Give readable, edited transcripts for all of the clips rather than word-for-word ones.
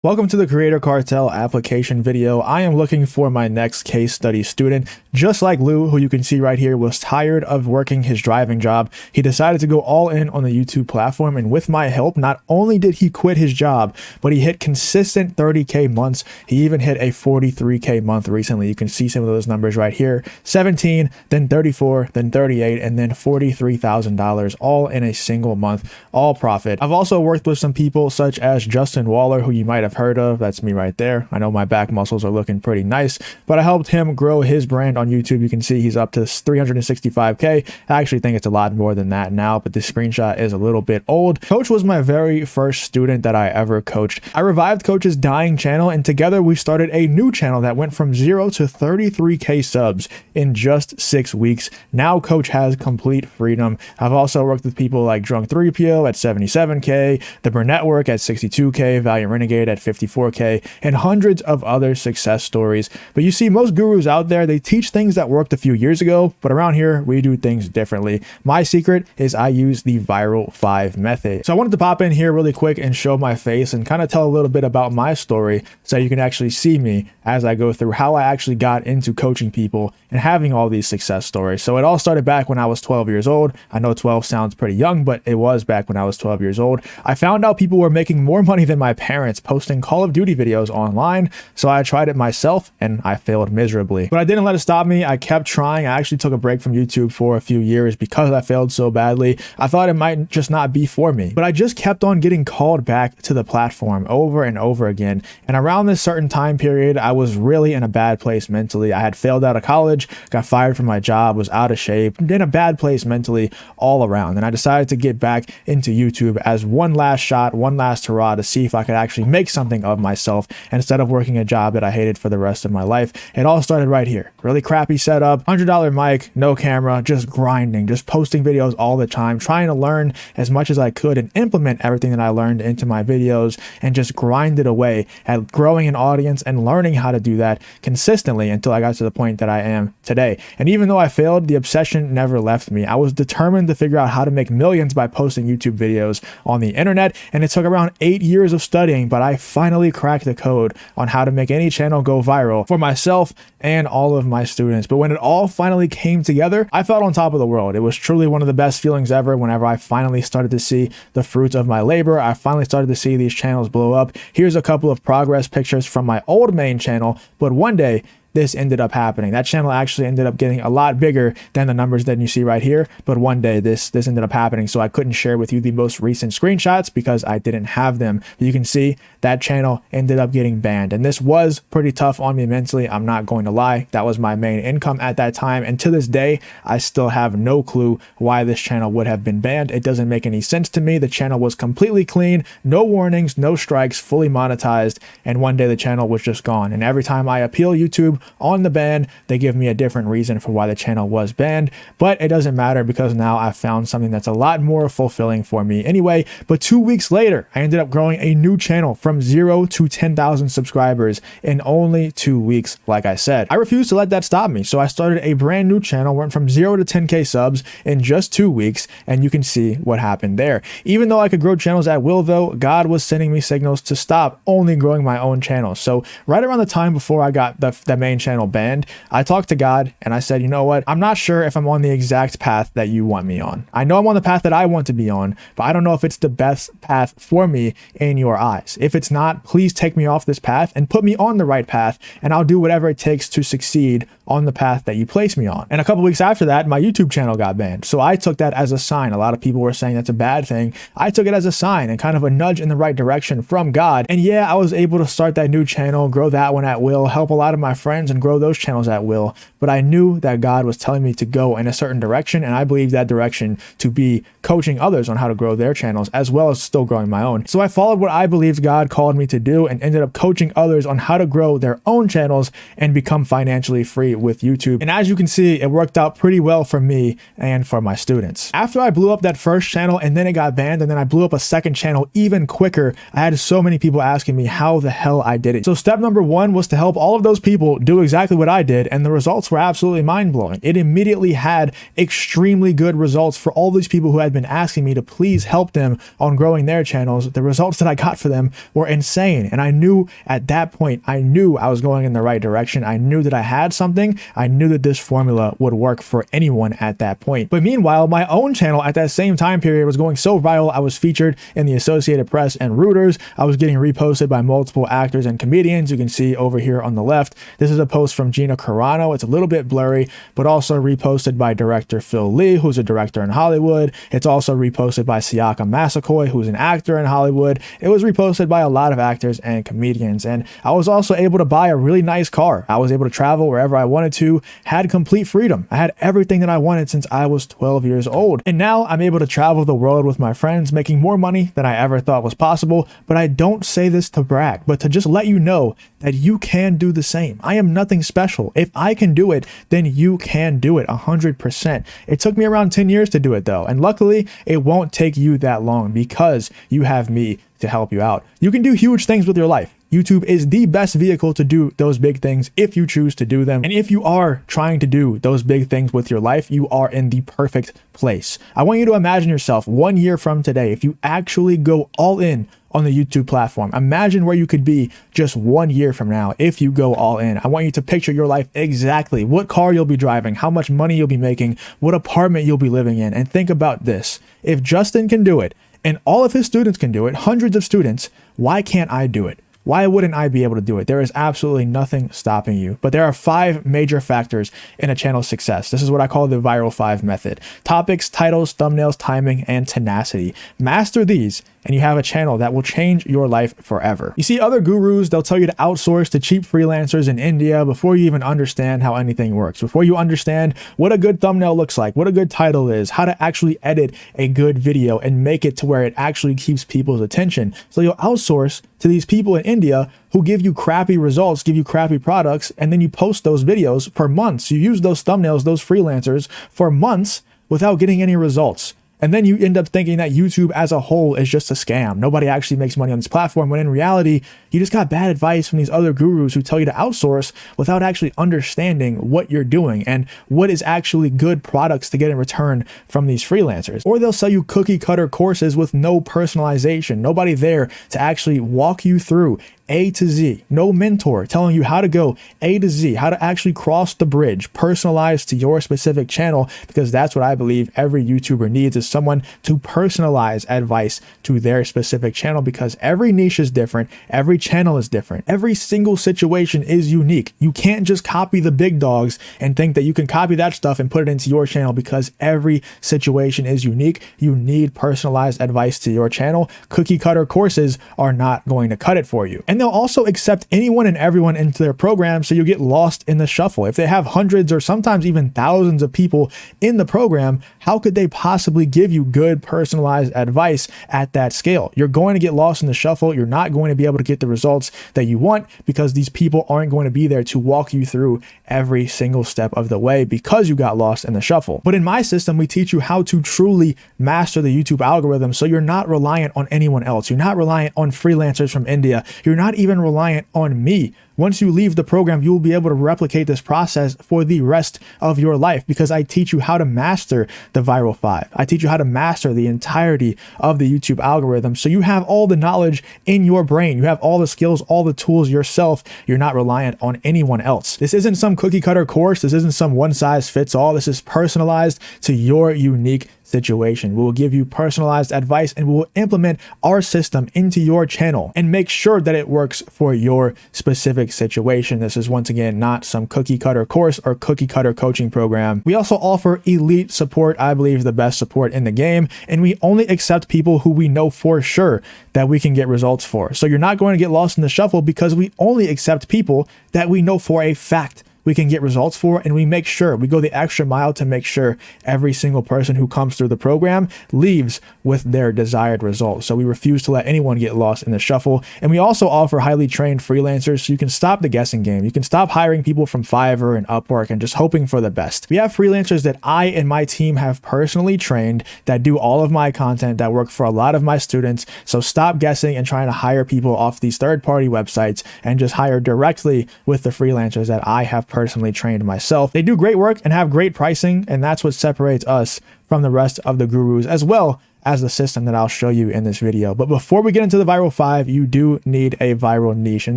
Welcome to the Creator Cartel application video. I am looking for my next case study student. Just like Lou, who you can see right here, was tired of working his driving job. He decided to go all in on the YouTube platform, and with my help, not only did he quit his job, but he hit consistent 30K months. He even hit a 43K month recently. You can see some of those numbers right here. 17, then 34, then 38, and then $43,000, all in a single month, all profit. I've also worked with some people such as Justin Waller, who you might have heard of. That's me right there. I know my back muscles are looking pretty nice, but I helped him grow his brand on YouTube. You can see he's up to 365K. I actually think it's a lot more than that now, but this screenshot is a little bit old. Coach was my very first student that I ever coached. I revived Coach's dying channel, and together we started a new channel that went from 0 to 33K subs in just 6 weeks. Now Coach has complete freedom. I've also worked with people like Drunk 3PO at 77K, the Burnett Work at 62K, Valiant Renegade at 54K, and hundreds of other success stories. But you see, most gurus out there, they teach things that worked a few years ago, but around here, we do things differently. My secret is I use the Viral 5 method. So I wanted to pop in here really quick and show my face and kind of tell a little bit about my story so you can actually see me as I go through how I actually got into coaching people and having all these success stories. So it all started back when I was 12 years old. I know 12 sounds pretty young, but it was back when I was 12 years old. I found out people were making more money than my parents posting Call of Duty videos online, so I tried it myself and I failed miserably. But I didn't let it stop me. I kept trying. I actually took a break from YouTube for a few years because I failed so badly. I thought it might just not be for me, but I just kept on getting called back to the platform over and over again. And around this certain time period, I was really in a bad place mentally. I had failed out of college, got fired from my job, was out of shape, in a bad place mentally all around. And I decided to get back into YouTube as one last shot, one last hurrah to see if I could actually make something of myself instead of working a job that I hated for the rest of my life. It all started right here. Really crappy setup, $100 mic, no camera, just grinding, just posting videos all the time, trying to learn as much as I could and implement everything that I learned into my videos and just grind it away at growing an audience and learning how to do that consistently until I got to the point that I am today. And even though I failed, the obsession never left me. I was determined to figure out how to make millions by posting YouTube videos on the internet, and it took around 8 years of studying, but I finally cracked the code on how to make any channel go viral for myself and all of my students. But when it all finally came together, I felt on top of the world. It was truly one of the best feelings ever whenever I finally started to see the fruits of my labor. I finally started to see these channels blow up. Here's a couple of progress pictures from my old main channel, but one day this ended up happening. That channel actually ended up getting a lot bigger than the numbers that you see right here, but one day this ended up happening, so I couldn't share with you the most recent screenshots because I didn't have them. But you can see that channel ended up getting banned, and this was pretty tough on me mentally. I'm not going to lie. That was my main income at that time, and to this day I still have no clue why this channel would have been banned. It doesn't make any sense to me. The channel was completely clean, no warnings, no strikes, fully monetized, and one day the channel was just gone. And every time I appeal YouTube on the ban, they give me a different reason for why the channel was banned, but it doesn't matter because now I've found something that's a lot more fulfilling for me anyway. But 2 weeks later, I ended up growing a new channel from 0 to 10,000 subscribers in only 2 weeks. Like I said, I refused to let that stop me, so I started a brand new channel, went from 0 to 10K subs in just 2 weeks, and you can see what happened there. Even though I could grow channels at will though, God was sending me signals to stop only growing my own channel. So right around the time before I got the main channel banned, I talked to God and I said, you know what? I'm not sure if I'm on the exact path that you want me on. I know I'm on the path that I want to be on, but I don't know if it's the best path for me in your eyes. If it's not, please take me off this path and put me on the right path, and I'll do whatever it takes to succeed on the path that you place me on. And a couple weeks after that, my YouTube channel got banned. So I took that as a sign. A lot of people were saying that's a bad thing. I took it as a sign and kind of a nudge in the right direction from God. And yeah, I was able to start that new channel, grow that one at will, help a lot of my friends and grow those channels at will. But I knew that God was telling me to go in a certain direction, and I believe that direction to be coaching others on how to grow their channels as well as still growing my own. So I followed what I believed God called me to do and ended up coaching others on how to grow their own channels and become financially free with YouTube. And as you can see, it worked out pretty well for me and for my students. After I blew up that first channel and then it got banned, and then I blew up a second channel even quicker, I had so many people asking me how the hell I did it. So step number one was to help all of those people do exactly what I did, and the results were absolutely mind-blowing. It immediately had extremely good results for all these people who had been asking me to please help them on growing their channels. The results that I got for them were insane, and I knew at that point, I knew I was going in the right direction. I knew that I had something. I knew that this formula would work for anyone at that point. But meanwhile, my own channel at that same time period was going so viral. I was featured in the Associated Press and Reuters. I was getting reposted by multiple actors and comedians. You can see over here on the left, this is a post from Gina Carano. It's a little bit blurry, but also reposted by director Phil Lee, who's a director in Hollywood. It's also reposted by Siaka Massaquoi, who's an actor in Hollywood. It was reposted by a lot of actors and comedians. And I was also able to buy a really nice car. I was able to travel wherever I wanted to, had complete freedom. I had everything that I wanted since I was 12 years old. And now I'm able to travel the world with my friends, making more money than I ever thought was possible. But I don't say this to brag, but to just let you know that you can do the same. I am nothing special. If I can do it, then you can do it 100%. It took me around 10 years to do it though. And luckily it won't take you that long because you have me to help you out. You can do huge things with your life. YouTube is the best vehicle to do those big things if you choose to do them. And if you are trying to do those big things with your life, you are in the perfect place. I want you to imagine yourself 1 year from today, if you actually go all in on the YouTube platform. Imagine where you could be just 1 year from now if you go all in. I want you to picture your life exactly, what car you'll be driving, how much money you'll be making, what apartment you'll be living in. And think about this. If Justin can do it and all of his students can do it, hundreds of students, why can't I do it? Why wouldn't I be able to do it? There is absolutely nothing stopping you. But there are 5 major factors in a channel's success. This is what I call the Viral 5 method. Topics, titles, thumbnails, timing, and tenacity. Master these and you have a channel that will change your life forever. You see other gurus, they'll tell you to outsource to cheap freelancers in India before you even understand how anything works, before you understand what a good thumbnail looks like, what a good title is, how to actually edit a good video and make it to where it actually keeps people's attention. So you'll outsource to these people in India who give you crappy results, give you crappy products, and then you post those videos for months. You use those thumbnails, those freelancers for months without getting any results. And then you end up thinking that YouTube as a whole is just a scam. Nobody actually makes money on this platform, when in reality, you just got bad advice from these other gurus who tell you to outsource without actually understanding what you're doing and what is actually good products to get in return from these freelancers. Or they'll sell you cookie cutter courses with no personalization, nobody there to actually walk you through A to Z, no mentor telling you how to go A to Z, how to actually cross the bridge, personalized to your specific channel, because that's what I believe every YouTuber needs, is someone to personalize advice to their specific channel, because every niche is different, every channel is different, every single situation is unique. You can't just copy the big dogs and think that you can copy that stuff and put it into your channel, because every situation is unique. You need personalized advice to your channel. Cookie cutter courses are not going to cut it for you. And they'll also accept anyone and everyone into their program, so you get lost in the shuffle. If they have hundreds or sometimes even thousands of people in the program, how could they possibly give you good personalized advice at that scale? You're going to get lost in the shuffle. You're not going to be able to get the results that you want, because these people aren't going to be there to walk you through every single step of the way, because you got lost in the shuffle. But in my system, we teach you how to truly master the YouTube algorithm, so you're not reliant on anyone else. You're not reliant on freelancers from India. You're not even reliant on me. Once you leave the program, you will be able to replicate this process for the rest of your life, because I teach you how to master the Viral 5. I teach you how to master the entirety of the YouTube algorithm, so you have all the knowledge in your brain. You have all the skills, all the tools yourself. You're not reliant on anyone else. This isn't some cookie cutter course. This isn't some one size fits all. This is personalized to your unique situation. We will give you personalized advice, and we will implement our system into your channel and make sure that it works for your specific situation. This is, once again, not some cookie cutter course or cookie cutter coaching program. We also offer elite support. I believe the best support in the game, and we only accept people who we know for sure that we can get results for. So you're not going to get lost in the shuffle, because we only accept people that we know for a fact we can get results for, and we make sure we go the extra mile to make sure every single person who comes through the program leaves with their desired result. So we refuse to let anyone get lost in the shuffle. And we also offer highly trained freelancers, so you can stop the guessing game. You can stop hiring people from Fiverr and Upwork and just hoping for the best. We have freelancers that I and my team have personally trained that do all of my content, that work for a lot of my students. So stop guessing and trying to hire people off these third-party websites and just hire directly with the freelancers that I have personally trained myself. They do great work and have great pricing, and that's what separates us from the rest of the gurus, as well as the system that I'll show you in this video. But before we get into the Viral 5, you do need a viral niche. And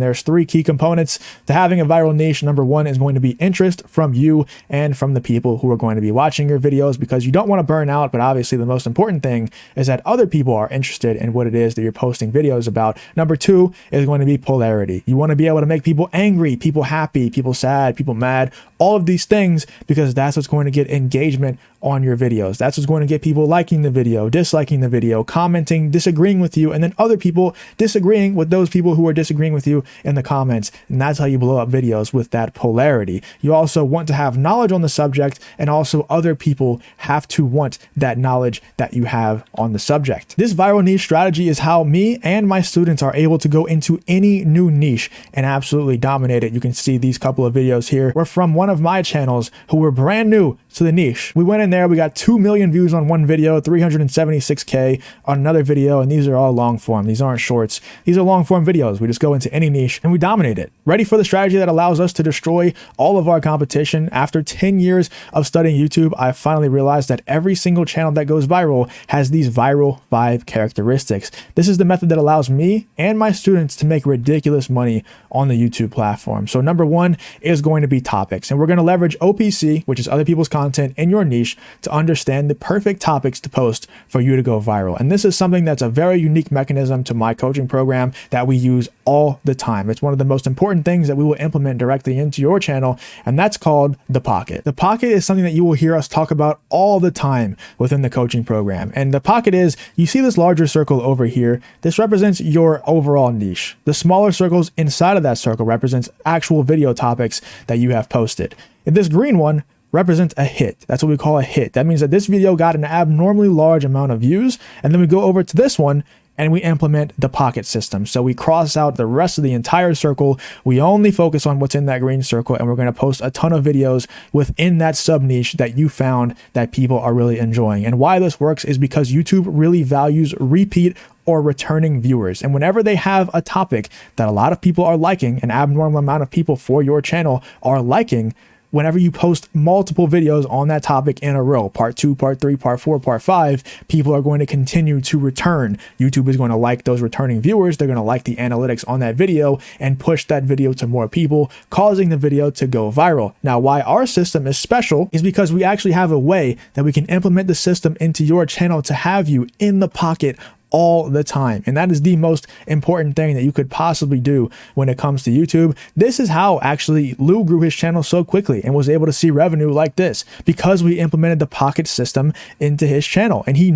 there's 3 key components to having a viral niche. Number 1 is going to be interest from you and from the people who are going to be watching your videos, because you don't want to burn out. But obviously the most important thing is that other people are interested in what it is that you're posting videos about. Number 2 is going to be polarity. You want to be able to make people angry, people happy, people sad, people mad, all of these things, because that's what's going to get engagement on your videos. That's what's going to get people liking the video, disliking the video, commenting, disagreeing with you, and then other people disagreeing with those people who are disagreeing with you in the comments. And that's how you blow up videos, with that polarity. You also want to have knowledge on the subject, and also other people have to want that knowledge that you have on the subject. This viral niche strategy is how me and my students are able to go into any new niche and absolutely dominate it. You can see these couple of videos here were from one of my channels who were brand new to the niche. We went in there, we got 2 million views on one video, 376K on another video, and these are all long form. These aren't shorts. These are long form videos. We just go into any niche and we dominate it. Ready for the strategy that allows us to destroy all of our competition? After 10 years of studying YouTube, I finally realized that every single channel that goes viral has these Viral 5 characteristics. This is the method that allows me and my students to make ridiculous money on the YouTube platform. So number 1 is going to be topics, and we're going to leverage OPC, which is other people's content in your niche, to understand the perfect topics to post for you to go viral. And this is something that's a very unique mechanism to my coaching program that we use all the time. It's one of the most important things that we will implement directly into your channel, and that's called the pocket. The pocket is something that you will hear us talk about all the time within the coaching program. And the pocket is, you see this larger circle over here, this represents your overall niche. The smaller circles inside of that circle represents actual video topics that you have posted. And this green one represents a hit. That's what we call a hit. That means that this video got an abnormally large amount of views. And then we go over to this one and we implement the pocket system. So we cross out the rest of the entire circle. We only focus on what's in that green circle, and we're going to post a ton of videos within that sub niche that you found that people are really enjoying. And why this works is because YouTube really values repeat or returning viewers. And whenever they have a topic that a lot of people are liking, an abnormal amount of people for your channel are liking, whenever you post multiple videos on that topic in a row, part 2, part 3, part 4, part 5, people are going to continue to return. YouTube is going to like those returning viewers. They're going to like the analytics on that video and push that video to more people, causing the video to go viral. Now, why our system is special is because we actually have a way that we can implement the system into your channel to have you in the pocket all the time. And that is the most important thing that you could possibly do when it comes to YouTube. This is how actually Lou grew his channel so quickly and was able to see revenue like this, because we implemented the pocket system into his channel. And he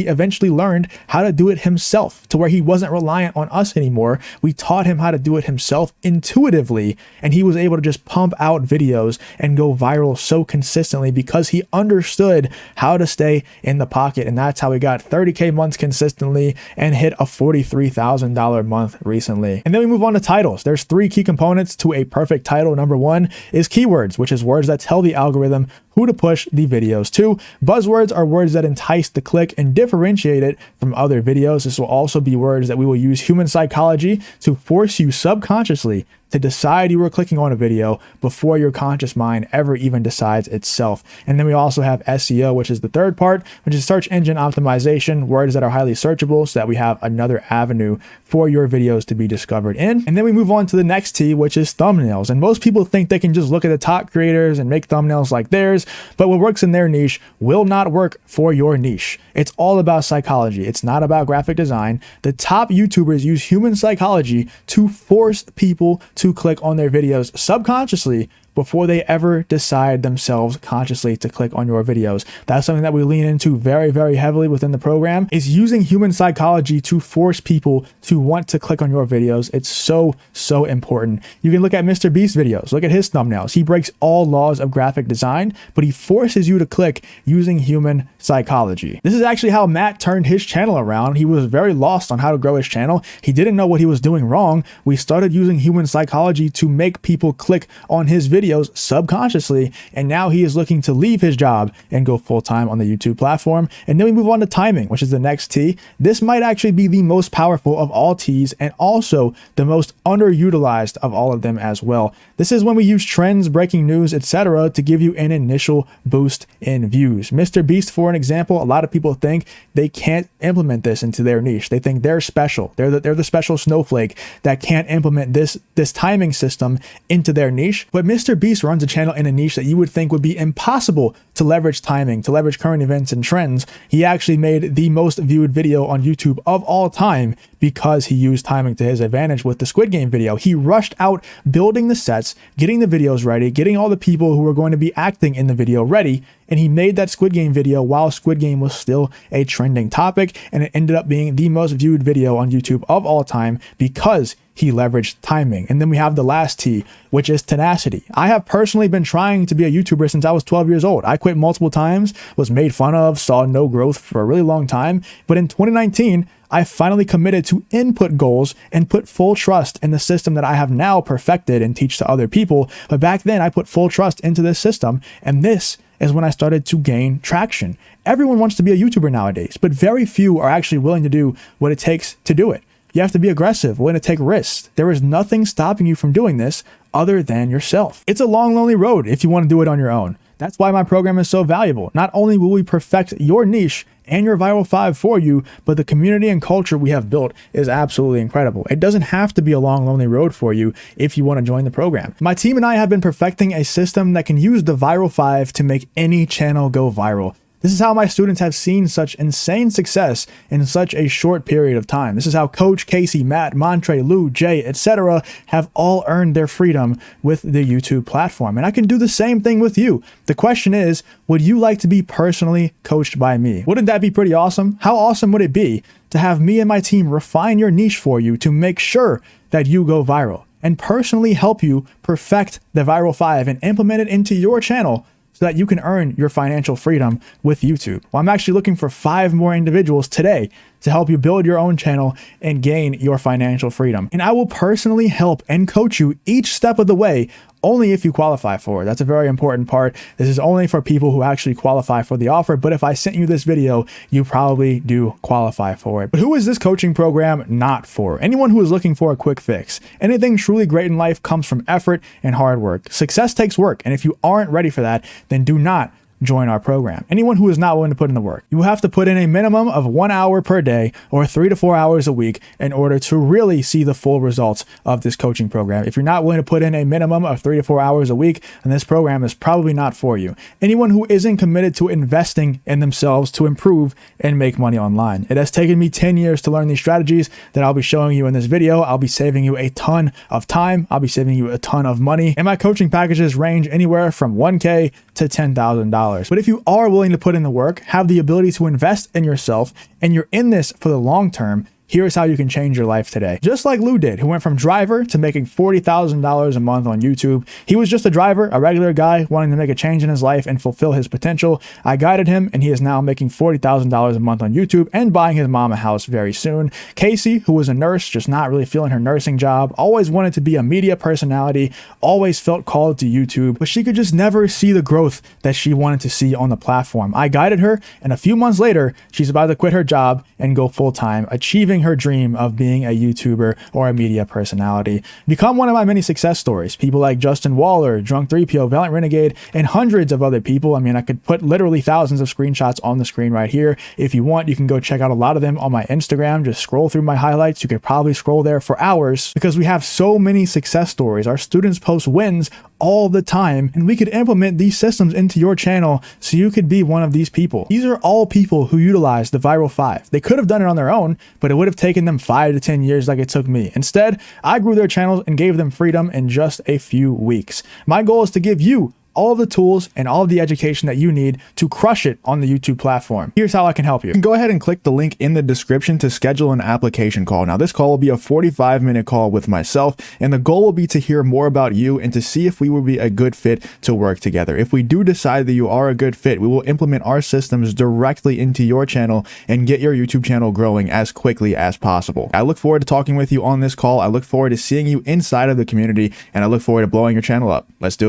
eventually learned how to do it himself, to where he wasn't reliant on us anymore. We taught him how to do it himself intuitively, and he was able to just pump out videos and go viral so consistently because he understood how to stay in the pocket. And that's how we got 30K months consistently and hit a $43,000 month recently. And then we move on to titles. There's 3 key components to a perfect title. Number 1 is keywords, which is words that tell the algorithm who to push the videos to. Buzzwords are words that entice the click and differentiate it from other videos. This will also be words that we will use human psychology to force you subconsciously to decide you were clicking on a video before your conscious mind ever even decides itself. And then we also have SEO, which is the third part, which is search engine optimization, words that are highly searchable so that we have another avenue for your videos to be discovered in. And then we move on to the next T, which is thumbnails. And most people think they can just look at the top creators and make thumbnails like theirs, but what works in their niche will not work for your niche. It's all about psychology. It's not about graphic design. The top YouTubers use human psychology to force people to click on their videos subconsciously before they ever decide themselves consciously to click on your videos. That's something that we lean into very, very heavily within the program, is using human psychology to force people to want to click on your videos. It's so important. You can look at Mr. Beast's videos, look at his thumbnails. He breaks all laws of graphic design, but he forces you to click using human psychology. This is actually how Matt turned his channel around. He was very lost on how to grow his channel. He didn't know what he was doing wrong. We started using human psychology to make people click on his videos subconsciously, and now he is looking to leave his job and go full-time on the YouTube platform. And then we move on to timing, which is the next T. This might actually be the most powerful of all T's, and also the most underutilized of all of them as well. This is when we use trends, breaking news, etc. to give you an initial boost in views. Mr. Beast, for an example, a lot of people think they can't implement this into their niche. They think they're special. They're the special snowflake that can't implement this timing system into their niche. But Mr. Beast runs a channel in a niche that you would think would be impossible to leverage timing, to leverage current events and trends. He actually made the most viewed video on YouTube of all time because he used timing to his advantage with the Squid Game video. He rushed out building the sets, getting the videos ready, getting all the people who were going to be acting in the video ready, and he made that Squid Game video while Squid Game was still a trending topic, and it ended up being the most viewed video on YouTube of all time because he leveraged timing. And then we have the last T, which is tenacity. I have personally been trying to be a YouTuber since I was 12 years old. I quit multiple times, was made fun of, saw no growth for a really long time. But in 2019, I finally committed to input goals and put full trust in the system that I have now perfected and teach to other people. But back then I put full trust into this system, and this is when I started to gain traction. Everyone wants to be a YouTuber nowadays, but very few are actually willing to do what it takes to do it. You have to be aggressive, willing to take risks. There is nothing stopping you from doing this other than yourself. It's a long, lonely road if you want to do it on your own. That's why my program is so valuable. Not only will we perfect your niche and your Viral 5 for you, but the community and culture we have built is absolutely incredible. It doesn't have to be a long, lonely road for you if you want to join the program. My team and I have been perfecting a system that can use the Viral 5 to make any channel go viral. This is how my students have seen such insane success in such a short period of time. This is how Coach, Casey, Matt, Montre, Lou, Jay, etc. have all earned their freedom with the YouTube platform. And I can do the same thing with you. The question is, would you like to be personally coached by me? Wouldn't that be pretty awesome? How awesome would it be to have me and my team refine your niche for you to make sure that you go viral and personally help you perfect the Viral 5 and implement it into your channel so that you can earn your financial freedom with YouTube? Well, I'm actually looking for 5 more individuals today to help you build your own channel and gain your financial freedom. And I will personally help and coach you each step of the way, only if you qualify for it. That's a very important part. This is only for people who actually qualify for the offer, but if I sent you this video, you probably do qualify for it. But who is this coaching program not for? Anyone who is looking for a quick fix. Anything truly great in life comes from effort and hard work. Success takes work, and if you aren't ready for that, then do not join our program. Anyone who is not willing to put in the work, you will have to put in a minimum of 1 hour per day or 3 to 4 hours a week in order to really see the full results of this coaching program. If you're not willing to put in a minimum of 3 to 4 hours a week, then this program is probably not for you. Anyone who isn't committed to investing in themselves to improve and make money online. It has taken me 10 years to learn these strategies that I'll be showing you in this video. I'll be saving you a ton of time. I'll be saving you a ton of money. And my coaching packages range anywhere from $1,000 to $10,000. But if you are willing to put in the work, have the ability to invest in yourself, and you're in this for the long term, here's how you can change your life today. Just like Lou did, who went from driver to making $40,000 a month on YouTube. He was just a driver, a regular guy wanting to make a change in his life and fulfill his potential. I guided him, and he is now making $40,000 a month on YouTube and buying his mom a house very soon. Casey, who was a nurse, just not really feeling her nursing job, always wanted to be a media personality, always felt called to YouTube, but she could just never see the growth that she wanted to see on the platform. I guided her, and a few months later, she's about to quit her job and go full-time, achieving her dream of being a YouTuber or a media personality. Become one of my many success stories. People like Justin Waller, Drunk 3PO, Valiant Renegade, and hundreds of other people. I mean, I could put literally thousands of screenshots on the screen right here. If you want, you can go check out a lot of them on my Instagram. Just scroll through my highlights. You could probably scroll there for hours because we have so many success stories. Our students post wins all the time, and we could implement these systems into your channel so you could be one of these people. These are all people who utilize the Viral 5. They could have done it on their own, but it would have taken them 5 to 10 years like it took me. Instead, I grew their channels and gave them freedom in just a few weeks. My goal is to give you all of the tools and all of the education that you need to crush it on the YouTube platform. Here's how I can help you. You can go ahead and click the link in the description to schedule an application call. Now, this call will be a 45-minute call with myself, and the goal will be to hear more about you and to see if we will be a good fit to work together. If we do decide that you are a good fit, we will implement our systems directly into your channel and get your YouTube channel growing as quickly as possible. I look forward to talking with you on this call. I look forward to seeing you inside of the community, and I look forward to blowing your channel up. Let's do it.